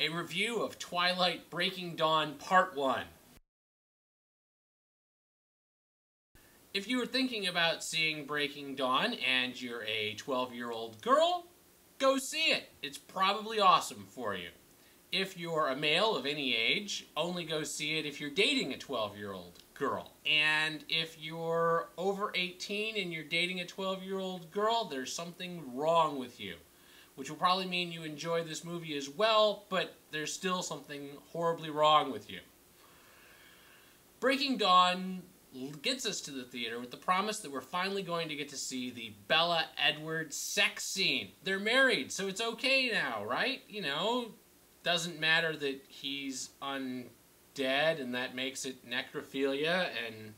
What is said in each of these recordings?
a review of Twilight Breaking Dawn Part 1. If you were thinking about seeing Breaking Dawn and you're a 12-year-old girl, go see it. It's probably awesome for you. If you're a male of any age, only go see it if you're dating a 12-year-old girl. And if you're over 18 and you're dating a 12-year-old girl, there's something wrong with you. Which will probably mean you enjoy this movie as well, but there's still something horribly wrong with you. Breaking Dawn gets us to the theater with the promise that we're finally going to get to see the Bella-Edward sex scene. They're married, so it's okay now, right? You know, doesn't matter that he's undead and that makes it necrophilia, and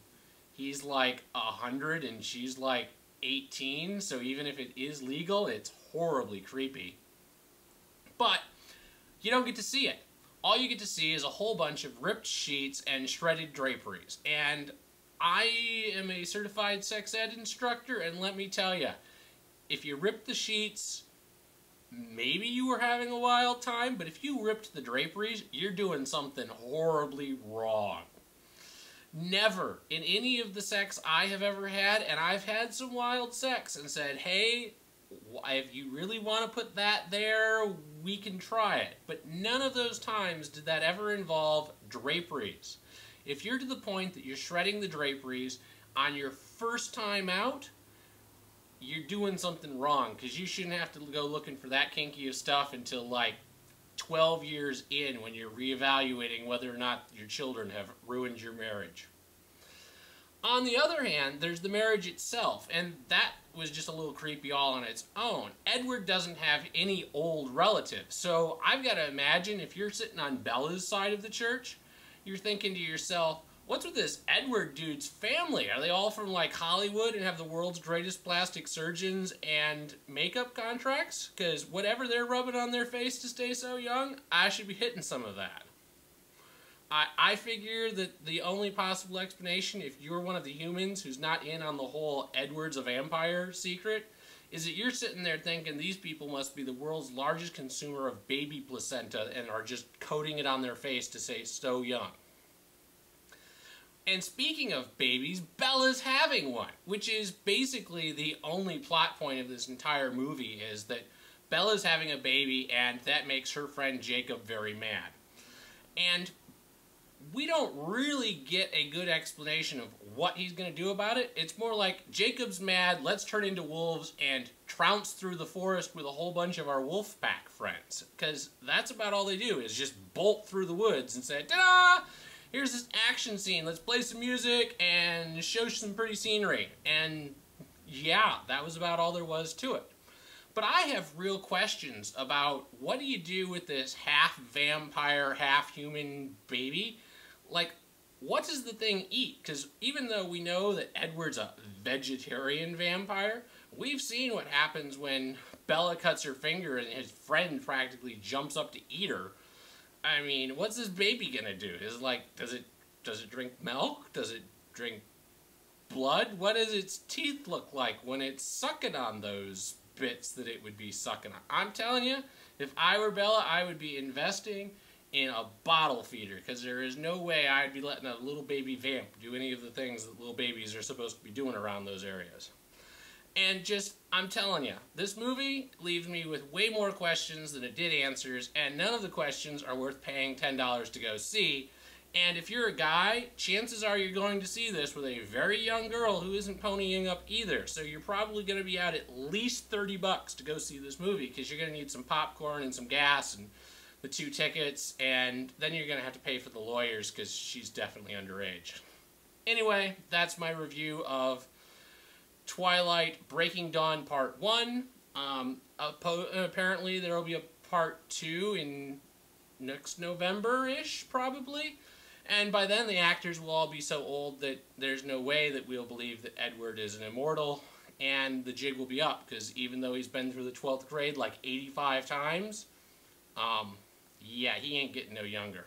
he's like 100 and she's like 18, so even if it is legal, it's horribly creepy. But you don't get to see it. All you get to see is a whole bunch of ripped sheets and shredded draperies. And I am a certified sex ed instructor, and let me tell you, if you ripped the sheets, maybe you were having a wild time, but if you ripped the draperies, you're doing something horribly wrong. Never in any of the sex I have ever had, and I've had some wild sex and said, hey, if you really want to put that there, we can try it. But none of those times did that ever involve draperies. If you're to the point that you're shredding the draperies on your first time out, you're doing something wrong, because you shouldn't have to go looking for that kinky of stuff until like 12 years in, when you're reevaluating whether or not your children have ruined your marriage. On the other hand, there's the marriage itself, and that was just a little creepy all on its own. Edward doesn't have any old relatives, so I've got to imagine if you're sitting on Bella's side of the church, you're thinking to yourself, what's with this Edward dude's family? Are they all from like Hollywood and have the world's greatest plastic surgeons and makeup contracts? Because whatever they're rubbing on their face to stay so young, I should be hitting some of that. I figure that the only possible explanation, if you're one of the humans who's not in on the whole Edward's a vampire secret, is that you're sitting there thinking these people must be the world's largest consumer of baby placenta and are just coating it on their face to say so young. And speaking of babies, Bella's having one, which is basically the only plot point of this entire movie, is that Bella's having a baby and that makes her friend Jacob very mad. And we don't really get a good explanation of what he's going to do about it. It's more like, Jacob's mad, let's turn into wolves and trounce through the forest with a whole bunch of our wolf pack friends. Because that's about all they do, is just bolt through the woods and say, ta-da! Here's this action scene, let's play some music and show some pretty scenery. And yeah, that was about all there was to it. But I have real questions about, what do you do with this half-vampire, half-human baby? Like, what does the thing eat? Because even though we know that Edward's a vegetarian vampire, we've seen what happens when Bella cuts her finger and his friend practically jumps up to eat her. I mean, what's this baby gonna do? Is it like, does it drink milk? Does it drink blood? What does its teeth look like when it's sucking on those bits that it would be sucking on? I'm telling you, if I were Bella, I would be investing in a bottle feeder, because there is no way I'd be letting a little baby vamp do any of the things that little babies are supposed to be doing around those areas. And just, I'm telling you, this movie leaves me with way more questions than it did answers, and none of the questions are worth paying $10 to go see. And if you're a guy, chances are you're going to see this with a very young girl who isn't ponying up either. So you're probably going to be out at least $30 to go see this movie, because you're going to need some popcorn and some gas and the 2 tickets, and then you're going to have to pay for the lawyers because she's definitely underage. Anyway, that's my review of Twilight Breaking Dawn Part 1. Apparently there will be a Part 2 in next November-ish, probably. And by then the actors will all be so old that there's no way that we'll believe that Edward is an immortal, and the jig will be up, because even though he's been through the 12th grade like 85 times, yeah, he ain't getting no younger.